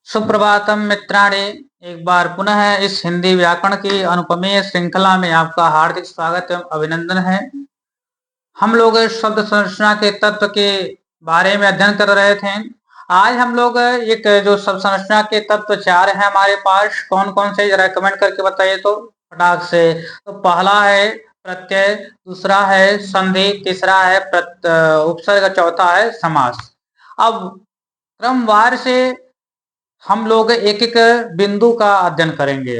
सुप्रभातम मित्राणि। एक बार पुनः इस हिंदी व्याकरण की अनुपमेय श्रृंखला में आपका हार्दिक स्वागत एवं अभिनंदन है। हम लोग शब्द संरचना के तत्व के बारे में अध्ययन कर रहे थे। आज हम लोग एक जो शब्द संरचना के तत्व चार हैं हमारे पास, कौन कौन से जरा कमेंट करके बताइए तो फटाक से। तो पहला है प्रत्यय, दूसरा है संधि, तीसरा है उपसर्ग, चौथा है समास। अब क्रमवार से हम लोग एक एक बिंदु का अध्ययन करेंगे।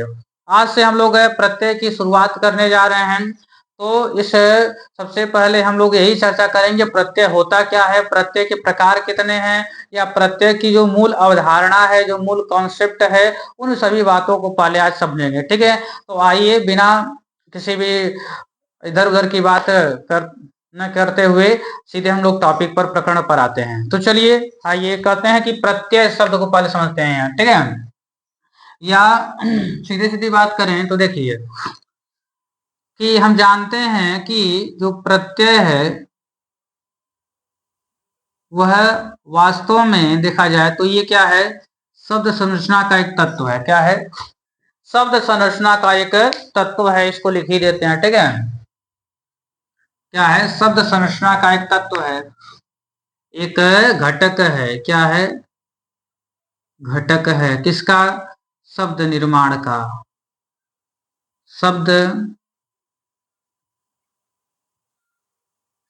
आज से हम लोग प्रत्यय की शुरुआत करने जा रहे हैं। तो इस सबसे पहले हम लोग यही चर्चा करेंगे प्रत्यय होता क्या है, प्रत्यय के प्रकार कितने हैं, या प्रत्यय की जो मूल अवधारणा है, जो मूल कॉन्सेप्ट है, उन सभी बातों को पहले आज समझेंगे। ठीक है, तो आइए बिना किसी भी इधर उधर की बात न करते हुए सीधे हम लोग टॉपिक पर, प्रकरण पर आते हैं। तो चलिए आइए कहते हैं कि प्रत्यय शब्द को पहले समझते हैं। ठीक है, या सीधी सीधी बात करें तो देखिए कि हम जानते हैं कि जो प्रत्यय है वह वास्तव में देखा जाए तो ये क्या है, शब्द संरचना का एक तत्व है। क्या है? शब्द संरचना का एक तत्व है। इसको लिख ही देते हैं। ठीक है, क्या है? शब्द संरचना का एक तत्व है, एक घटक है। क्या है? घटक है किसका? शब्द निर्माण का।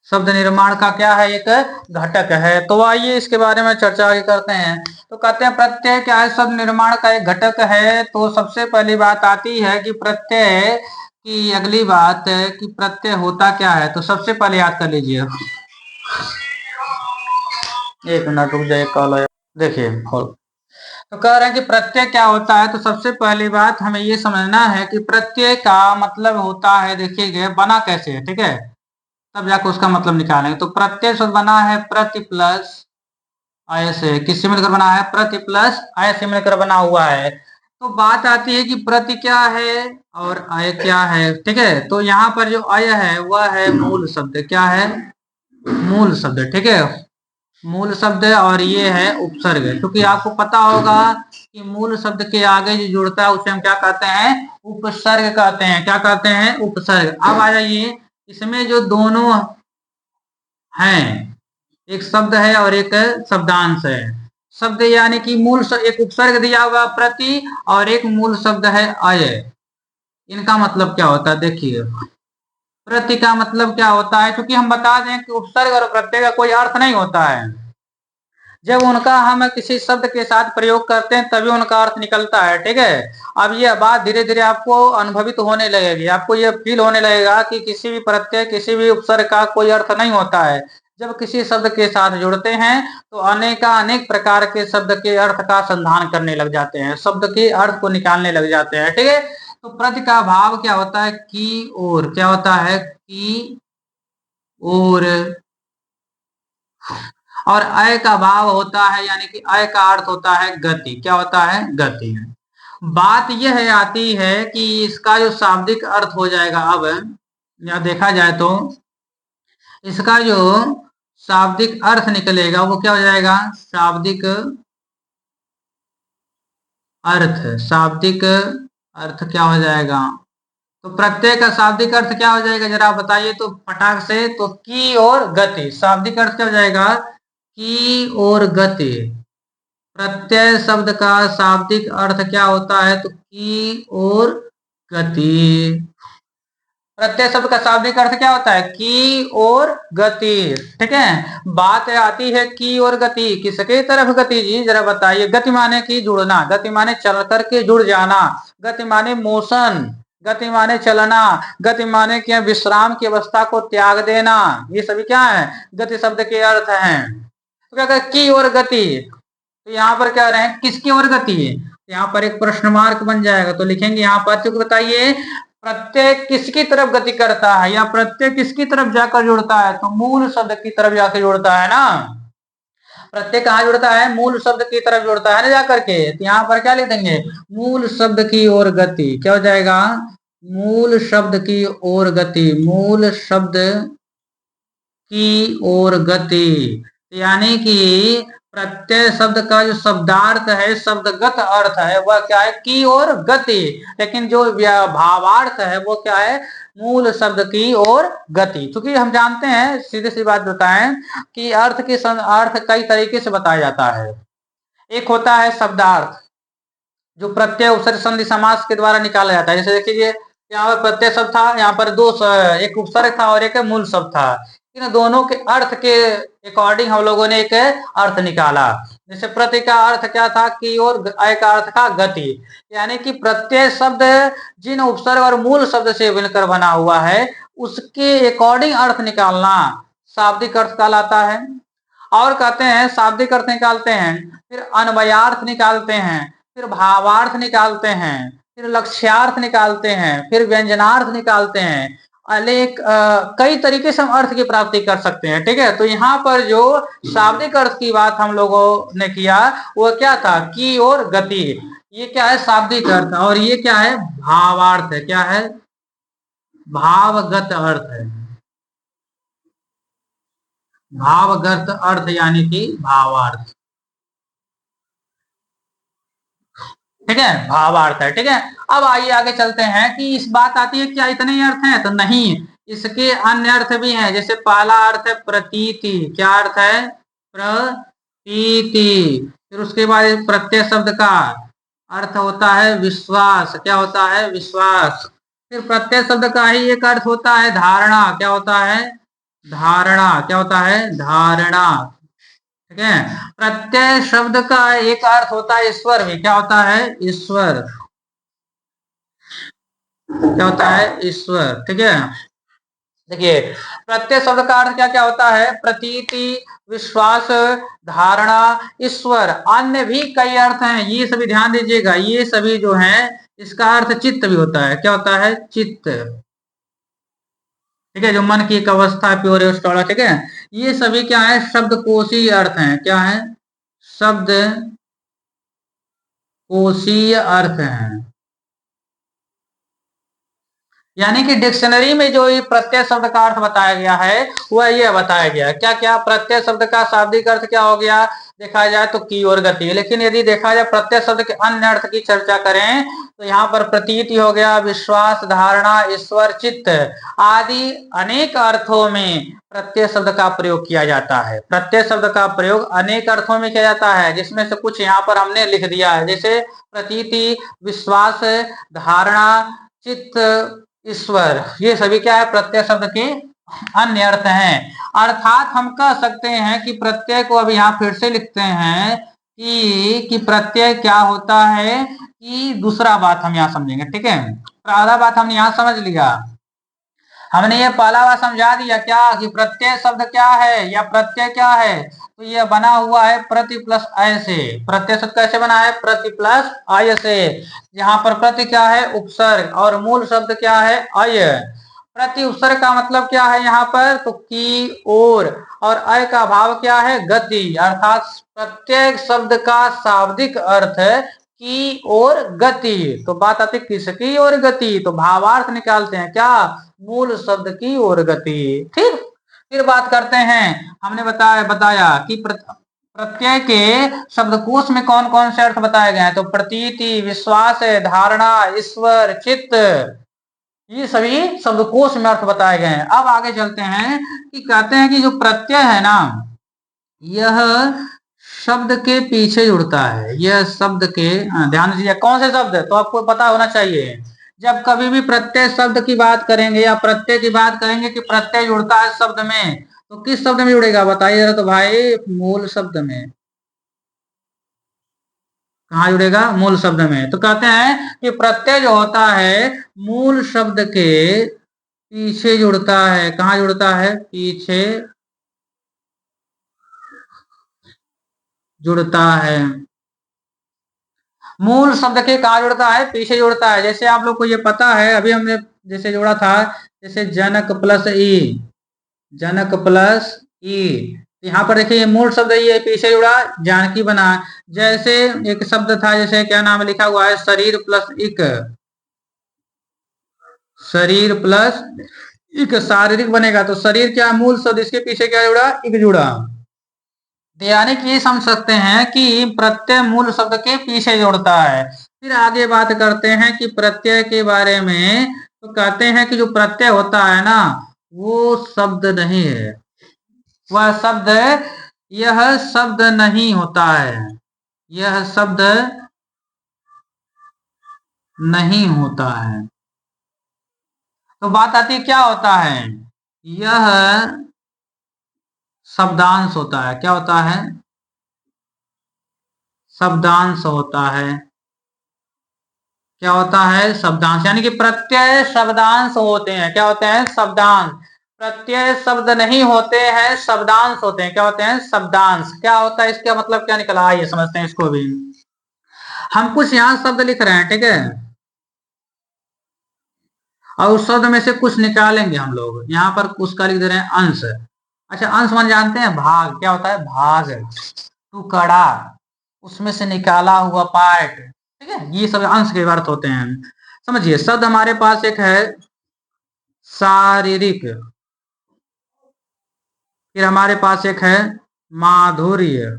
शब्द निर्माण का क्या है? एक घटक है। तो आइए इसके बारे में चर्चा आगे करते हैं। तो कहते हैं प्रत्यय क्या है? शब्द निर्माण का एक घटक है। तो सबसे पहली बात आती है कि प्रत्यय की अगली बात कि प्रत्यय होता क्या है। तो सबसे पहले याद कर लीजिए, एक मिनट रुक जाइए, कॉल आया। देखिए तो कह रहे हैं कि प्रत्यय क्या होता है। तो सबसे पहली बात हमें ये समझना है कि प्रत्यय का मतलब होता है, देखिए बना कैसे है। ठीक है, तब जाकर उसका मतलब निकालेंगे। तो प्रत्यय शब्द बना है प्रति प्लस आय से। किससे मिलकर बना है? प्रति प्लस आय से मिलकर बना हुआ है। तो बात आती है कि प्रति क्या है और आय क्या है। ठीक है, तो यहाँ पर जो आय है वह है मूल शब्द। क्या है? मूल शब्द। ठीक है, मूल शब्द, और ये है उपसर्ग। क्योंकि आपको पता होगा कि मूल शब्द के आगे जो जुड़ता है उसे हम क्या कहते हैं? उपसर्ग कहते हैं। क्या कहते हैं? उपसर्ग। अब आ जाइए, इसमें जो दोनों हैं, एक शब्द है और एक शब्दांश है। शब्द यानी कि मूल एक उपसर्ग दिया हुआ प्रति, और एक मूल शब्द है अय। इनका मतलब क्या होता है? देखिए प्रति का मतलब क्या होता है, क्योंकि हम बता दें कि उपसर्ग और प्रत्यय का कोई अर्थ नहीं होता है। जब उनका हम किसी शब्द के साथ प्रयोग करते हैं तभी उनका अर्थ निकलता है। ठीक है, अब ये बात धीरे धीरे आपको अनुभवित होने लगेगी। आपको ये फील होने लगेगा कि किसी भी प्रत्यय, किसी भी उपसर्ग का कोई अर्थ नहीं होता है। जब किसी शब्द के साथ जुड़ते हैं तो अनेक प्रकार के शब्द के अर्थ का संधान करने लग जाते हैं, शब्द के अर्थ को निकालने लग जाते हैं। ठीक है, तो प्रति का भाव क्या होता है? की ओर। क्या होता है? की ओर। और अय का भाव होता है, यानी कि अय का अर्थ होता है गति। क्या होता है? गति। बात यह आती है कि इसका जो शाब्दिक अर्थ हो जाएगा, अब या देखा जाए तो इसका जो शाब्दिक अर्थ निकलेगा वो क्या हो जाएगा? शाब्दिक अर्थ। शाब्दिक अर्थ क्या हो जाएगा? तो प्रत्यय का शाब्दिक अर्थ क्या हो जाएगा, जरा बताइए तो फटाक से। तो की और गति। शाब्दिक अर्थ क्या हो जाएगा? की और गति। प्रत्यय शब्द का शाब्दिक अर्थ क्या होता है? तो की और गति। प्रत्यय शब्द का शाब्दिक अर्थ क्या होता है? की और गति। ठीक है, बात आती है की और गति, किसके तरफ गति जी, जरा बताइए। गति माने की जुड़ना, गति माने चल करके जुड़ जाना, गति माने मोशन, गति माने चलना, गति माने कि विश्राम की अवस्था को त्याग देना। ये सभी क्या है? गति शब्द के अर्थ हैं। तो क्या कहते? की और गति। तो यहाँ पर क्या रहे हैं? किसकी ओर गति है? यहाँ पर एक प्रश्न मार्क बन जाएगा। तो लिखेंगे यहाँ पर, क्योंकि बताइए प्रत्यय किसकी तरफ गति करता है, या प्रत्यय किसकी तरफ जाकर जुड़ता है? तो मूल शब्द की तरफ जाकर जुड़ता है ना। प्रत्यय कहाँ जुड़ता है? मूल शब्द की तरफ जुड़ता है ना जाकर के। तो यहाँ पर क्या लिख देंगे? मूल शब्द की ओर गति। क्या हो जाएगा? मूल शब्द की ओर गति। मूल शब्द की ओर गति, यानी कि प्रत्यय शब्द का जो शब्दार्थ है, शब्दगत अर्थ है, वह क्या है? की और गति। लेकिन जो भावार्थ है वो क्या है? मूल शब्द की और गति। क्योंकि हम जानते हैं, सीधी सी बात बताएं, कि अर्थ कई तरीके से बताया जाता है। एक होता है शब्दार्थ, जो प्रत्यय उपसर्ग संधि समास के द्वारा निकाला जाता है। जैसे देखिए, यहाँ पर प्रत्यय शब्द था, यहाँ पर एक उपसर्ग था और एक मूल शब्द था। इन दोनों के अर्थ के अकॉर्डिंग हम लोगों ने एक अर्थ निकाला। जैसे प्रति का अर्थ क्या था? की, और अय का अर्थ था गति। यानी कि प्रत्यय शब्द जिन उपसर्ग और मूल शब्द से मिलकर बना हुआ है, उसके अकॉर्डिंग अर्थ निकालना शाब्दिक अर्थ कहलाता है। और कहते हैं शाब्दिक अर्थ निकालते हैं, फिर अन्वयार्थ निकालते हैं, फिर भावार्थ निकालते हैं, फिर लक्ष्यार्थ निकालते हैं, फिर व्यंजनार्थ निकालते हैं। अनेक कई तरीके से हम अर्थ की प्राप्ति कर सकते हैं। ठीक है, तो यहाँ पर जो शाब्दिक अर्थ की बात हम लोगों ने किया, वो क्या था? की और गति। ये क्या है? शाब्दिक अर्थ। और ये क्या है? भावार्थ है। क्या है? भावगत अर्थ है। भावगत अर्थ यानी कि भावार्थ। ठीक है, भावार्थ है। ठीक है, अब आइए आगे चलते हैं कि इस बात आती है क्या इतने ही अर्थ हैं? तो नहीं, इसके अन्य अर्थ भी हैं। जैसे पहला अर्थ है प्रतीति। क्या अर्थ है? प्रतीति। फिर उसके बाद प्रत्यय शब्द का अर्थ होता है विश्वास। क्या होता है? विश्वास। फिर प्रत्यय शब्द का ही एक अर्थ होता है धारणा। क्या होता है? धारणा। क्या होता है? धारणा। ठीक है, प्रत्यय शब्द का एक अर्थ होता है ईश्वर भी। क्या होता है? ईश्वर। क्या होता है? ईश्वर। ठीक है, देखिए, प्रत्यय शब्द का अर्थ क्या क्या होता है? प्रतीति, विश्वास, धारणा, ईश्वर। अन्य भी कई अर्थ हैं, ये सभी ध्यान दीजिएगा। ये सभी जो हैं, इसका अर्थ चित्त भी होता है। क्या होता है? चित्त। ठीक है, जो मन की एक अवस्था है, प्योर स्टोरा। ठीक है, ये सभी क्या है? शब्दकोशीय अर्थ हैं। क्या है? शब्द कोशीय अर्थ हैं। यानी कि डिक्शनरी में जो ये प्रत्यय शब्द का अर्थ बताया गया है, वह यह बताया गया है। क्या क्या? प्रत्यय शब्द का शाब्दिक अर्थ क्या हो गया? देखा जाए तो की और गति। लेकिन यदि देखा जाए प्रत्यय शब्द के अन्य अर्थ की चर्चा करें, तो यहाँ पर प्रतीति हो गया, विश्वास, धारणा, ईश्वर, चित्त आदि अनेक अर्थों में प्रत्यय शब्द का प्रयोग किया जाता है। प्रत्यय शब्द का प्रयोग अनेक अर्थों में किया जाता है, जिसमें से कुछ यहाँ पर हमने लिख दिया है। जैसे प्रतीति, विश्वास, धारणा, चित्त, ईश्वर, ये सभी क्या है? प्रत्यय शब्द के अन्य अर्थ हैं। अर्थात हम कह सकते हैं कि प्रत्यय को अभी यहाँ फिर से लिखते हैं कि प्रत्यय क्या होता है, कि दूसरा बात हम यहाँ समझेंगे। ठीक है, पहला बात हमने यहाँ समझ लिया। हमने ये पहला बात समझा दिया क्या, कि प्रत्यय शब्द क्या है या प्रत्यय क्या है? तो यह बना हुआ है प्रति प्लस आय से। प्रत्यय शब्द कैसे बना है? प्रति प्लस आय से। यहाँ पर प्रति क्या है? उपसर्ग, और मूल शब्द क्या है? अय। प्रति उपसर्ग का मतलब क्या है यहाँ पर? तो की और अय का भाव क्या है? गति। अर्थात प्रत्येक शब्द का शाब्दिक अर्थ की और गति। तो बात आती किसकी और गति? तो भावार्थ निकालते हैं क्या? मूल शब्द की और गति। ठीक, फिर बात करते हैं। हमने बताया कि प्रत्यय के शब्दकोश में कौन कौन से अर्थ बताए गए हैं। तो प्रतीति, विश्वास, धारणा, ईश्वर, चित्त, ये सभी शब्दकोश में अर्थ बताए गए हैं। अब आगे चलते हैं कि कहते हैं कि जो प्रत्यय है ना, यह शब्द के पीछे जुड़ता है। यह शब्द के, ध्यान दीजिए, कौन से शब्द? तो आपको पता होना चाहिए। जब कभी भी प्रत्यय शब्द की बात करेंगे या प्रत्यय की बात करेंगे कि प्रत्यय जुड़ता है शब्द में, तो किस शब्द में जुड़ेगा? बताइए जरा। तो भाई मूल शब्द में। कहाँ जुड़ेगा? मूल शब्द में। तो कहते हैं कि प्रत्यय जो होता है मूल शब्द के पीछे जुड़ता है। कहाँ जुड़ता है? पीछे जुड़ता है। मूल शब्द के कहाँ जुड़ता है? पीछे जुड़ता है। जैसे आप लोग को ये पता है, अभी हमने जैसे जोड़ा था, जैसे जनक प्लस ई, जनक प्लस ई। यहाँ पर देखिए, ये मूल शब्द ये पीछे जुड़ा, जानकी बना। जैसे एक शब्द था, जैसे क्या नाम लिखा हुआ है? शरीर प्लस इक, शरीर प्लस इक, शारीरिक बनेगा। तो शरीर क्या मूल शब्द, इसके पीछे क्या जुड़ा? इक जुड़ा। यानी कि ये समझ सकते हैं कि प्रत्यय मूल शब्द के पीछे जोड़ता है। फिर आगे बात करते हैं कि प्रत्यय के बारे में, तो कहते हैं कि जो प्रत्यय होता है ना, वो शब्द नहीं है, वह शब्द, यह शब्द नहीं होता है, यह शब्द नहीं होता है। तो बात आती है क्या होता है, यह शब्दांश होता है। क्या होता है, शब्दांश होता है। क्या होता है, शब्दांश। यानी कि प्रत्यय शब्दांश होते हैं। क्या होते हैं, शब्दांश। प्रत्यय शब्द नहीं होते हैं, शब्दांश होते हैं। क्या होते हैं, शब्दांश। क्या होता है, इसका मतलब क्या निकला, ये समझते हैं इसको भी। हम कुछ यहाँ शब्द लिख रहे हैं, ठीक है, और उस शब्द में से कुछ निकालेंगे हम लोग। यहाँ पर उसका लिख दे रहे हैं अंश। अच्छा, अंश मान जानते हैं, भाग। क्या होता है, भाग, टुकड़ा, उसमें से निकाला हुआ पार्ट, ठीक है, ये सब अंश के अर्थ होते हैं। समझिए, शब्द हमारे पास एक है शारीरिक, फिर हमारे पास एक है माधुर्य,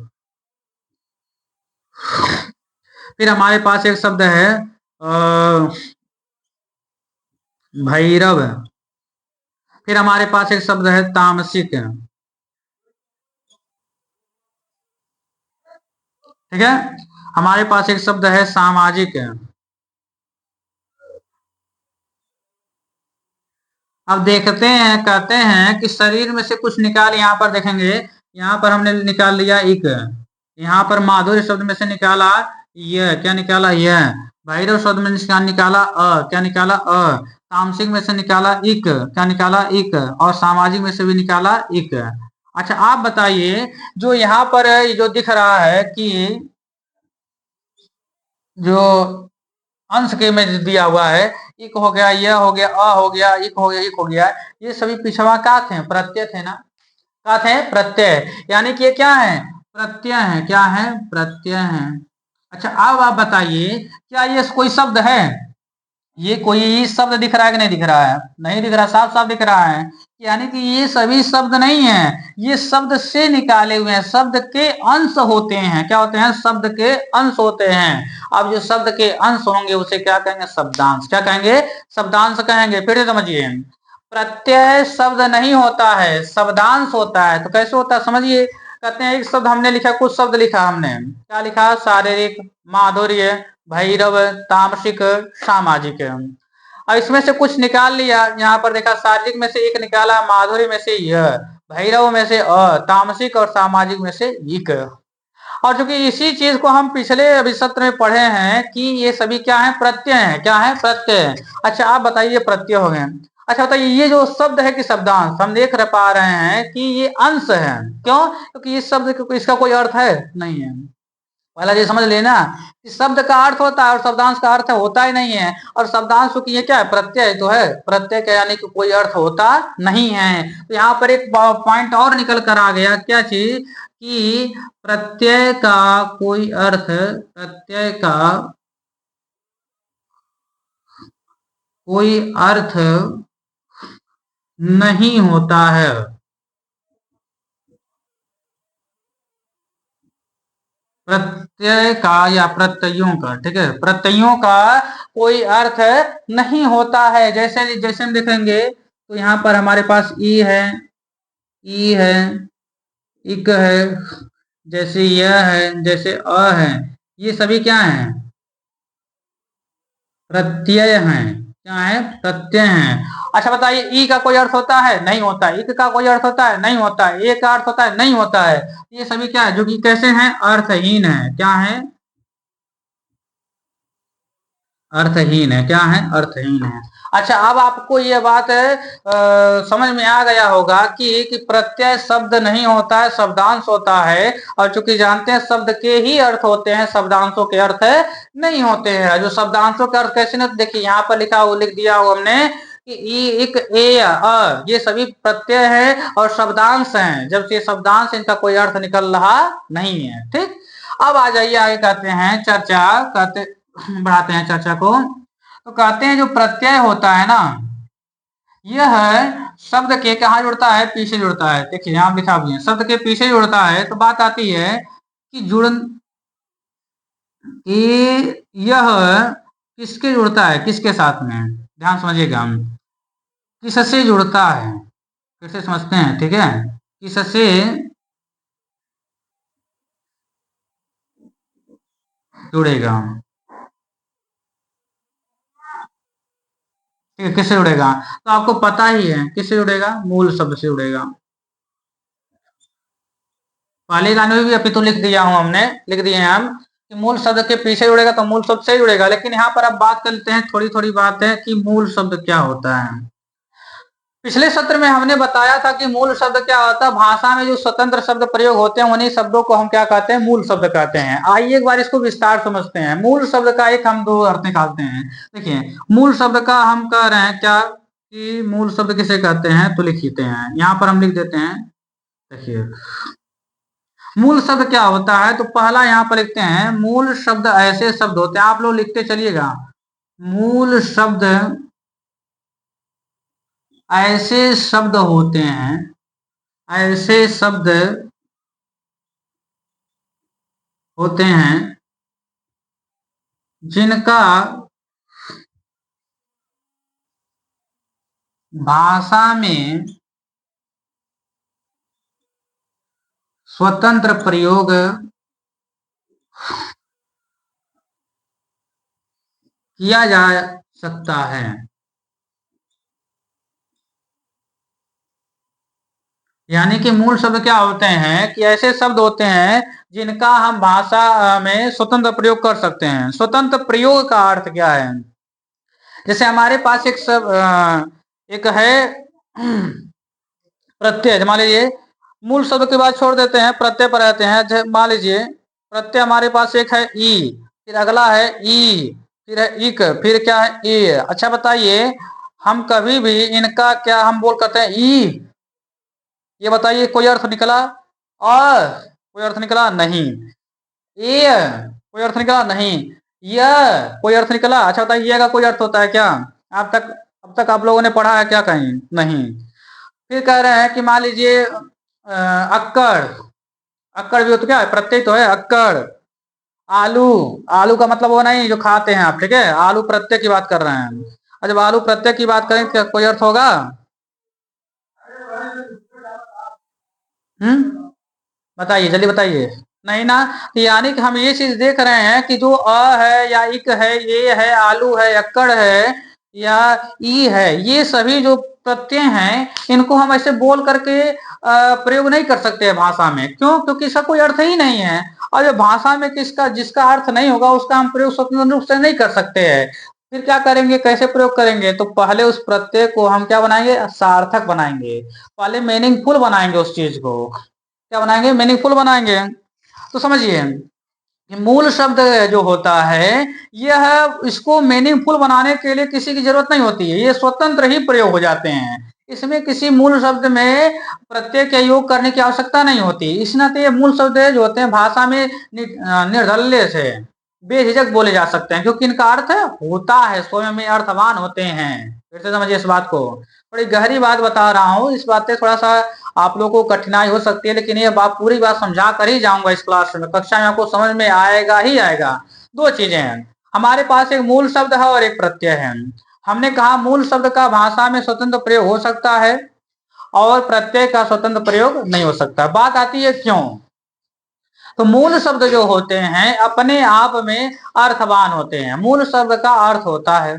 फिर हमारे पास एक शब्द है भैरव, फिर हमारे पास एक शब्द है तामसिक। ठीक है, हमारे पास एक शब्द है सामाजिक। अब देखते हैं, कहते हैं कि शरीर में से कुछ निकाल, यहाँ पर देखेंगे, यहाँ पर हमने निकाल लिया इक, यहाँ पर माधुर्य शब्द में से निकाला यह। क्या निकाला, यह। भैरव शब्द में निकाला क्या निकाला, तामसिक में से निकाला इक। क्या निकाला, इक। और सामाजिक में से भी निकाला इक। अच्छा, आप बताइए, जो यहाँ पर जो दिख रहा है कि जो अंश के में दिया हुआ है, इक हो गया, यह हो गया, अ हो गया, इक हो गया, इक हो गया, ये सभी पिछवा का थे, प्रत्यय थे ना। का थे, प्रत्यय। यानी कि ये क्या है, प्रत्यय है। क्या है, प्रत्यय है। अच्छा, अब आप बताइए, क्या ये कोई शब्द है, ये कोई शब्द दिख रहा है कि नहीं दिख रहा है, नहीं दिख रहा, साफ साफ दिख रहा है। यानी कि ये सभी शब्द नहीं है, ये शब्द से निकाले हुए हैं, शब्द के अंश होते हैं। क्या होते हैं, शब्द के अंश होते हैं। अब जो शब्द के अंश होंगे उसे क्या कहेंगे, शब्दांश। क्या कहेंगे, शब्दांश कहेंगे। फिर से समझिए, प्रत्यय शब्द नहीं होता है, शब्दांश होता है। तो कैसे होता है, समझिए। कहते हैं, एक शब्द हमने लिखा, कुछ शब्द लिखा हमने, क्या लिखा, शारीरिक, माधुर्य, भैरव, तामसिक, सामाजिक। और इसमें से कुछ निकाल लिया, यहाँ पर देखा, शारीरिक में से एक निकाला, माधुर्य में से यह, भैरव में से तामसिक और सामाजिक में से इक। और चूंकि इसी चीज को हम पिछले अभी सत्र में पढ़े हैं कि ये सभी क्या है, प्रत्यय है। क्या है, प्रत्यय। अच्छा, आप बताइए, प्रत्यय हो गए। अच्छा बताइए, ये जो शब्द है कि शब्दांश, हम देख पा रहे हैं कि ये अंश है। क्यों, क्योंकि इस शब्द इसका कोई अर्थ है नहीं है। पहला ये समझ लेना कि शब्द का अर्थ होता है और शब्दांश का अर्थ होता ही नहीं है। और शब्दांश की ये क्या है, प्रत्यय तो है, प्रत्यय का यानी कि कोई अर्थ होता नहीं है। तो यहाँ पर एक पॉइंट और निकल कर आ गया, क्या चीज, कि प्रत्यय का कोई अर्थ, प्रत्यय का कोई अर्थ नहीं होता है। प्रत्यय का या प्रत्ययों का, ठीक है, प्रत्ययों का कोई अर्थ नहीं होता है। जैसे जैसे हम देखेंगे, तो यहाँ पर हमारे पास ई है, ई है, इक है, जैसे यह है, जैसे अ है, ये सभी क्या है, प्रत्यय हैं। क्या है, प्रत्यय हैं। अच्छा बताइए, ई का कोई अर्थ होता है, नहीं होता। इक का कोई अर्थ होता है, नहीं होता। ए का अर्थ होता है, नहीं होता है। ये सभी क्या है, जो कि कैसे हैं, अर्थहीन है। क्या है, अर्थहीन है। क्या है, अर्थहीन है। अच्छा, अब आपको ये बात समझ में आ गया होगा कि प्रत्यय शब्द नहीं होता है, शब्दांश होता है। और चूंकि जानते हैं शब्द के ही अर्थ होते हैं, शब्दांशों के अर्थ नहीं होते हैं। जो शब्दांशों के अर्थ कैसे नहीं, देखिए यहाँ पर लिखा हुआ, लिख दिया हुआ हमने कि ई, इक, ए, अ, ये सभी प्रत्यय है और शब्दांश हैं। जब ये शब्दांश, इनका कोई अर्थ निकल रहा नहीं है। ठीक, अब आ जाइए आगे, कहते हैं चर्चा, कहते बढ़ाते हैं चर्चा को। तो कहते हैं, जो प्रत्यय होता है ना, यह शब्द के कहाँ जुड़ता है, पीछे जुड़ता है। देखिए यहाँ लिखा भी है, शब्द के पीछे जुड़ता है। तो बात आती है कि कि यह किसके जुड़ता है, किसके साथ में, ध्यान समझिएगा। किससे जुड़ता है, फिर से समझते हैं, ठीक है। किससे जुड़ेगा, ठीक है, किससे जुड़ेगा, तो आपको पता ही है किससे जुड़ेगा, मूल शब्द से जुड़ेगा। पहले गाने में भी अभी तो लिख दिया हूं, हमने लिख दिए हैं हम कि मूल शब्द के पीछे जुड़ेगा तो मूल शब्द से जुड़ेगा। लेकिन यहाँ पर अब बात करते हैं, थोड़ी थोड़ी बात है कि मूल शब्द क्या होता है। पिछले सत्र में हमने बताया था कि मूल शब्द क्या होता है। भाषा में जो स्वतंत्र शब्द प्रयोग होते हैं उन्हीं शब्दों को हम क्या कहते हैं, मूल शब्द कहते हैं। आइए एक बार इसको विस्तार समझते हैं। मूल शब्द का एक हम दो अर्थ निकालते हैं। देखिए मूल शब्द का हम कह रहे हैं क्या कि मूल शब्द किसे कहते हैं, तो लिख लेते हैं, यहाँ पर हम लिख देते हैं। देखिए मूल शब्द क्या होता है, तो पहला यहाँ पर लिखते हैं, मूल शब्द ऐसे शब्द होते हैं, आप लोग लिखते चलिएगा। मूल शब्द ऐसे शब्द होते हैं, ऐसे शब्द होते हैं जिनका भाषा में स्वतंत्र प्रयोग किया जा सकता है। यानी कि मूल शब्द क्या होते हैं कि ऐसे शब्द होते हैं जिनका हम भाषा में स्वतंत्र प्रयोग कर सकते हैं। स्वतंत्र प्रयोग का अर्थ क्या है, जैसे हमारे पास एक है प्रत्यय। मान लीजिए मूल शब्द के बाद छोड़ देते हैं, प्रत्यय पर रहते हैं। मान लीजिए प्रत्यय हमारे पास एक है ई, फिर अगला है ई, फिर है इक, फिर क्या है ए। अच्छा बताइए, हम कभी भी इनका क्या हम बोल करते हैं ई, ये बताइए कोई अर्थ निकला, और कोई अर्थ निकला नहीं, ए कोई अर्थ निकला नहीं, यह कोई अर्थ निकला। अच्छा बताइए ये का कोई अर्थ होता है क्या, अब तक आप लोगों ने पढ़ा है क्या, कहीं नहीं। फिर कह रहे हैं कि मान लीजिए अक्कड़, अक्कड़ भी हो तो क्या है, प्रत्यय तो है अक्कड़। आलू, आलू का मतलब वो नहीं जो खाते हैं आप, ठीक है, आलू प्रत्यय की बात कर रहे हैं। और जब आलू प्रत्यय की बात करें तो कोई अर्थ होगा, बताइए जल्दी बताइए, नहीं ना। तो यानी कि हम ये चीज देख रहे हैं कि जो अ है या इक है, ये है, आलू है, अक्कड़ है या ई है, ये सभी जो प्रत्यय हैं इनको हम ऐसे बोल करके प्रयोग नहीं कर सकते हैं भाषा में। क्यों, क्योंकि इसका कोई अर्थ ही नहीं है। और जो भाषा में किसका जिसका अर्थ नहीं होगा उसका हम प्रयोग स्वतंत्र रूप से नहीं कर सकते हैं। फिर क्या करेंगे, कैसे प्रयोग करेंगे, तो पहले उस प्रत्यय को हम क्या बनाएंगे, सार्थक बनाएंगे, पहले मीनिंगफुल बनाएंगे उस चीज को। क्या बनाएंगे, मीनिंगफुल बनाएंगे। तो समझिए मूल शब्द जो होता है यह, इसको मीनिंगफुल बनाने के लिए किसी की जरूरत नहीं होती है, ये स्वतंत्र ही प्रयोग हो जाते हैं। इसमें किसी मूल शब्द में प्रत्यय का योग करने की आवश्यकता नहीं होती। इस नाते ये मूल शब्द जो होते हैं भाषा में निर्धल्य से बेझिझक बोले जा सकते हैं, क्योंकि इनका अर्थ होता है, स्वयं में अर्थवान होते हैं। फिर से समझिए इस बात को, बड़ी गहरी बात बता रहा हूँ, इस बात से थोड़ा सा आप लोगों को कठिनाई हो सकती है, लेकिन ये बात पूरी बात समझा कर ही जाऊंगा इस क्लास में, कक्षा में आपको समझ में आएगा ही आएगा। दो चीजें हैं हमारे पास, एक मूल शब्द है और एक प्रत्यय है। हमने कहा मूल शब्द का भाषा में स्वतंत्र प्रयोग हो सकता है और प्रत्यय का स्वतंत्र प्रयोग नहीं हो सकता। बात आती है क्यों, तो मूल शब्द जो होते हैं अपने आप में अर्थवान होते हैं। मूल शब्द का अर्थ होता है,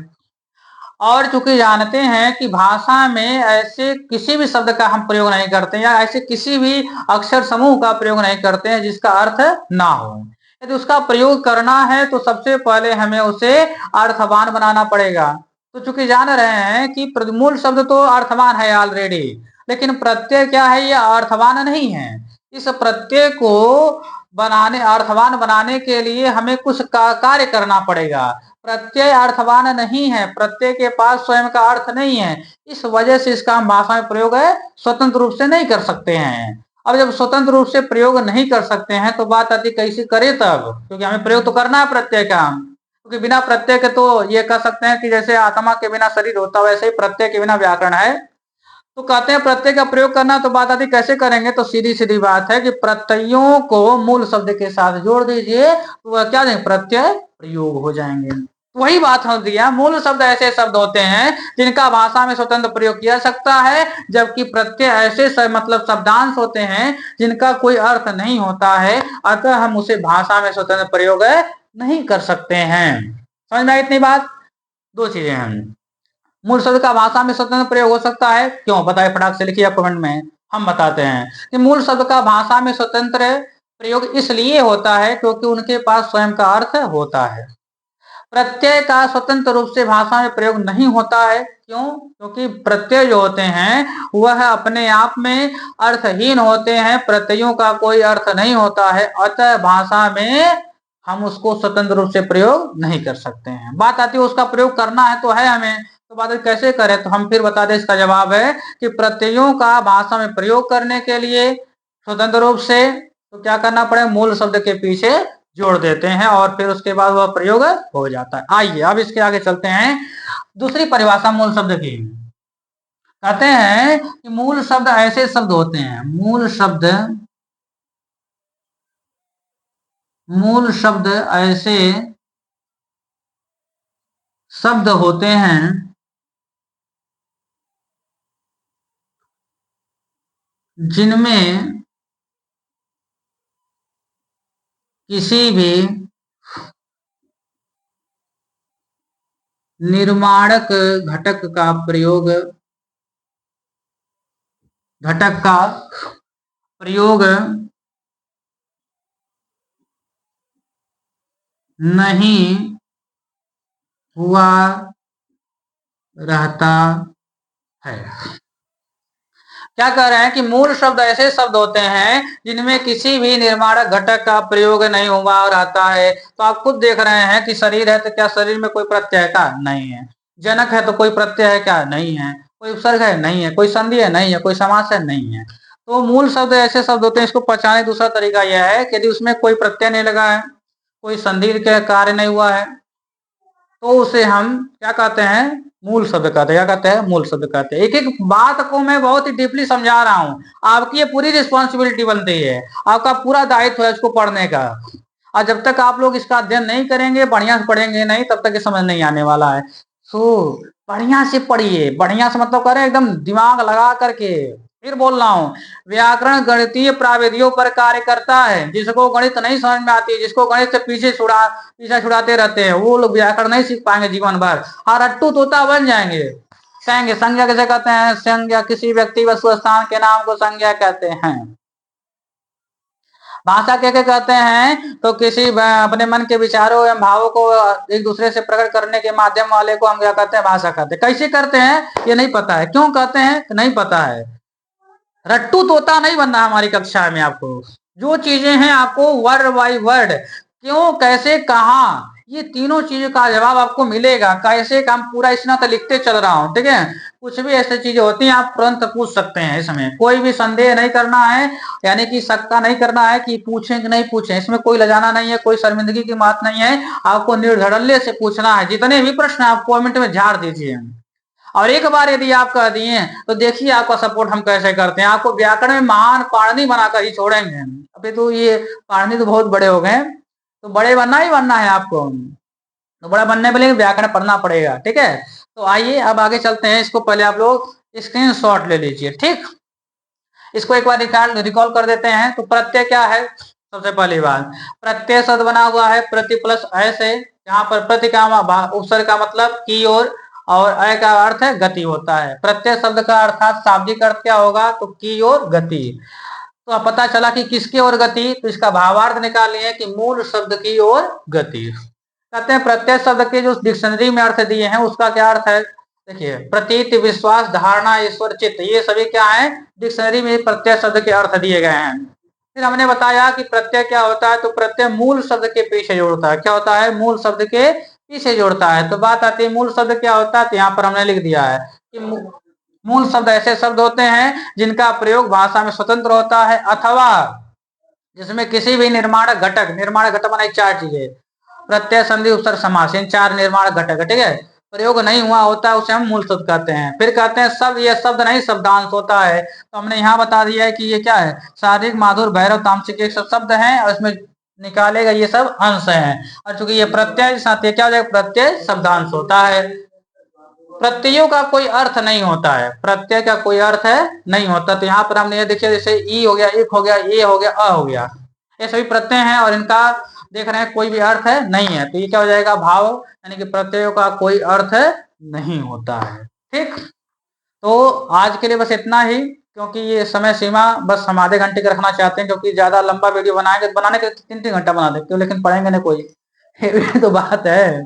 और चूंकि जानते हैं कि भाषा में ऐसे किसी भी शब्द का हम प्रयोग नहीं करते या ऐसे किसी भी अक्षर समूह का प्रयोग नहीं करते हैं जिसका अर्थ ना हो। यदि उसका प्रयोग करना है तो सबसे पहले हमें उसे अर्थवान बनाना पड़ेगा। तो चूंकि जान रहे हैं कि मूल शब्द तो अर्थवान है ऑलरेडी, लेकिन प्रत्यय क्या है, ये अर्थवान नहीं है। इस प्रत्यय को अर्थवान बनाने के लिए हमें कुछ कार्य करना पड़ेगा। प्रत्यय अर्थवान नहीं है, प्रत्यय के पास स्वयं का अर्थ नहीं है, इस वजह से इसका हम भाषा में प्रयोग है स्वतंत्र रूप से नहीं कर सकते हैं। अब जब स्वतंत्र रूप से प्रयोग नहीं कर सकते हैं तो बात आती कैसे करें तब, क्योंकि हमें प्रयोग तो करना है प्रत्यय का। क्योंकि बिना प्रत्यय के तो ये कह सकते हैं कि जैसे आत्मा के बिना शरीर होता है, वैसे ही प्रत्यय के बिना व्याकरण है। तो कहते हैं प्रत्यय का प्रयोग करना, तो बात आती कैसे करेंगे, तो सीधी सीधी बात है कि प्रत्ययों को मूल शब्द के साथ जोड़ दीजिए, तो वह क्या देंगे, प्रत्यय प्रयोग हो जाएंगे। वही बात हो दिया, मूल शब्द ऐसे शब्द होते हैं जिनका भाषा में स्वतंत्र प्रयोग किया सकता है, जबकि प्रत्यय ऐसे मतलब शब्दांश होते हैं जिनका कोई अर्थ नहीं होता है, अतः हम उसे भाषा में स्वतंत्र प्रयोग नहीं कर सकते हैं। समझ में आई इतनी बात? दो चीजें हैं, मूल शब्द का भाषा में स्वतंत्र प्रयोग हो सकता है, क्यों बताए, फटाक से लिखिए कमेंट में, हम बताते हैं कि मूल शब्द का भाषा में स्वतंत्र प्रयोग इसलिए होता है क्योंकि उनके पास स्वयं का अर्थ होता है। प्रत्यय का स्वतंत्र रूप से भाषा में प्रयोग नहीं होता है, क्यों? क्योंकि प्रत्यय जो होते हैं वह अपने आप में अर्थहीन होते हैं, प्रत्ययों का कोई अर्थ नहीं होता है, अतः भाषा में हम उसको स्वतंत्र रूप से प्रयोग नहीं कर सकते हैं। बात आती है उसका प्रयोग करना है तो है हमें, तो बात कैसे करें, तो हम फिर बता दें, इसका जवाब है कि प्रत्ययों का भाषा में प्रयोग करने के लिए स्वतंत्र रूप से तो क्या करना पड़ेगा, मूल शब्द के पीछे जोड़ देते हैं और फिर उसके बाद वह प्रयोग हो जाता है। आइए अब इसके आगे चलते हैं, दूसरी परिभाषा मूल शब्द की। कहते हैं कि मूल शब्द ऐसे शब्द होते हैं, मूल शब्द ऐसे शब्द होते हैं जिनमें किसी भी निर्माणक घटक का प्रयोग नहीं हुआ रहता है। क्या कह रहे हैं कि मूल शब्द ऐसे शब्द होते हैं जिनमें किसी भी निर्माणक घटक का प्रयोग नहीं हुआ रहता है। तो आप खुद देख रहे हैं कि शरीर है तो क्या शरीर में कोई प्रत्यय का नहीं है, जनक है तो कोई प्रत्यय है क्या, नहीं है, कोई उपसर्ग है नहीं है, कोई संधि है नहीं है, कोई समास है नहीं है। तो मूल शब्द ऐसे शब्द होते हैं, इसको पहचानने दूसरा तरीका यह है कि यदि उसमें कोई प्रत्यय नहीं लगा है, कोई संधि का कार्य नहीं हुआ है, तो उसे हम क्या कहते हैं, मूल शब्द कहते हैं। क्या कहते हैं, मूल शब्द कहते हैं। एक एक बात को मैं बहुत ही डीपली समझा रहा हूं, आपकी ये पूरी रिस्पॉन्सिबिलिटी बनती है, आपका पूरा दायित्व है इसको पढ़ने का। और जब तक आप लोग इसका अध्ययन नहीं करेंगे, बढ़िया से पढ़ेंगे नहीं, तब तक ये समझ नहीं आने वाला है। सो बढ़िया से पढ़िए, बढ़िया से मतलब करें एकदम दिमाग लगा करके। फिर बोल रहा हूँ, व्याकरण गणितीय प्राविधियों पर कार्य करता है। जिसको गणित नहीं समझ में आती है, जिसको गणित से पीछा छुड़ाते रहते हैं, वो लोग व्याकरण नहीं सीख पाएंगे जीवन भर, और रट्टू तोता बन जाएंगे। कहेंगे संज्ञा कैसे कहते हैं, संज्ञा किसी व्यक्ति वस्तु स्थान के नाम को संज्ञा कहते हैं। भाषा क्या क्या कहते हैं, तो किसी अपने मन के विचारों एवं भावों को एक दूसरे से प्रकट करने के माध्यम वाले को हम क्या कहते हैं, भाषा कहते हैं। कैसे करते हैं ये नहीं पता है, क्यों कहते हैं नहीं पता है। रट्टू तोता नहीं बनना हमारी कक्षा में, आपको जो चीजें हैं आपको वर्ड बाय वर्ड, क्यों कैसे कहाँ, ये तीनों चीजों का जवाब आपको मिलेगा। कैसे काम पूरा इतना तो लिखते चल रहा हूँ, ठीक है। कुछ भी ऐसी चीजें होती हैं आप तुरंत पूछ सकते हैं, इसमें कोई भी संदेह नहीं करना है, यानी कि शक का नहीं करना है कि पूछें कि नहीं पूछें, इसमें कोई लजाना नहीं है, कोई शर्मिंदगी की बात नहीं है। आपको निर्धड़ल्ले से पूछना है, जितने भी प्रश्न आप कमेंट में झाड़ दीजिए। और एक बार यदि आप कह दिए तो देखिए आपका सपोर्ट हम कैसे करते हैं, आपको व्याकरण में महान पाणिनि बनाकर ही छोड़ेंगे। अभी तो ये पाणिनि तो बहुत बड़े हो गए, तो बड़े बनना ही बनना है आपको, तो बड़ा बनने के लिए व्याकरण पढ़ना पड़ेगा, ठीक है। तो आइए अब आगे चलते हैं, इसको पहले आप लोग स्क्रीनशॉट ले लीजिए, ठीक। इसको एक बार रिकॉल कर देते हैं। तो प्रत्यय क्या है, सबसे पहली बात, प्रत्यय शब्द बना हुआ है प्रति प्लस अ से, जहां पर प्रति का उपसर्ग का मतलब की और अय का अर्थ है गति होता है। प्रत्यय शब्द का अर्थात शाब्दिक अर्थ क्या होगा, तो की और गति। तो अब पता चला कि किसकी ओर गति, तो इसका भावार्थ निकालिए कि मूल शब्द की ओर गति। कहते हैं प्रत्यय शब्द के जो डिक्शनरी में अर्थ दिए हैं उसका क्या अर्थ है, देखिए प्रतीत, विश्वास, धारणा, ईश्वर, चित्त, ये सभी क्या है, डिक्शनरी में प्रत्यय शब्द के अर्थ दिए गए हैं। फिर हमने बताया कि प्रत्यय क्या होता है, तो प्रत्यय मूल शब्द के पीछे जोड़ता है। क्या होता है, मूल शब्द के पीछे जोड़ता है। तो बात आती है मूल शब्द क्या होता है, तो यहाँ पर हमने लिख दिया है कि मूल शब्द ऐसे शब्द होते हैं जिनका प्रयोग भाषा में स्वतंत्र होता है, अथवा जिसमें किसी भी निर्माण घटक माने चार चीजें, प्रत्यय, संधि, उपसर्ग, समास, इन 4 निर्माण घटक, ठीक है। प्रयोग नहीं हुआ होता है उसे हम मूल शब्द कहते हैं। फिर कहते हैं शब्द, ये शब्द नहीं शब्दांश होता है। तो हमने यहाँ बता दिया है कि ये क्या है, शारीरिक, माधुर, भैरव, तामसिक, एक सब शब्द हैं और इसमें निकालेगा ये सब अंश हैं। और चूंकि ये प्रत्यय के साथ ये क्या हो जाएगा, प्रत्यय शब्दांश होता है। प्रत्ययों का कोई अर्थ नहीं होता है, प्रत्यय का कोई अर्थ है नहीं होता। तो यहाँ पर हमने ये देखिए, जैसे ई हो गया, इक हो गया, ए हो गया, अ हो गया, ये सभी प्रत्यय हैं और इनका देख रहे हैं कोई भी अर्थ है नहीं है। तो ये क्या हो जाएगा, भाव, यानी कि प्रत्ययों का कोई अर्थ नहीं होता है। ठीक, तो आज के लिए बस इतना ही, क्योंकि ये समय सीमा बस हम आधे घंटे का रखना चाहते हैं, क्योंकि ज्यादा लंबा वीडियो बनाएंगे, बनाने के 3-3 घंटा बना देते हो, लेकिन पढ़ेंगे ना कोई ये तो बात है।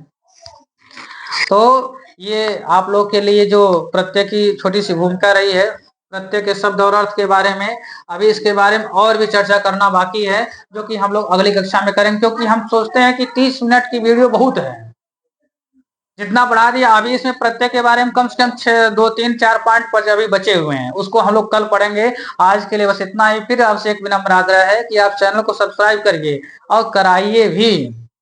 तो ये आप लोग के लिए जो प्रत्यय की छोटी सी भूमिका रही है, प्रत्यय के शब्द और अर्थ के बारे में। अभी इसके बारे में और भी चर्चा करना बाकी है, जो कि हम लोग अगली कक्षा में करेंगे, क्योंकि हम सोचते हैं कि 30 मिनट की वीडियो बहुत है, जितना बढ़ा दिया। अभी इसमें प्रत्यय के बारे में कम से कम 2-3-4 पॉइंट पर अभी बचे हुए हैं, उसको हम लोग कल पढ़ेंगे। आज के लिए बस इतना ही। फिर आपसे एक विनम्र आग्रह है कि आप चैनल को सब्सक्राइब करिए और कराइए भी,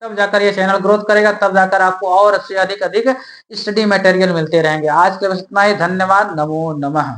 तब जाकर ये चैनल ग्रोथ करेगा, तब जाकर आपको और से अधिक स्टडी मटेरियल मिलते रहेंगे। आज के लिए बस इतना ही। धन्यवाद। नमो नमः।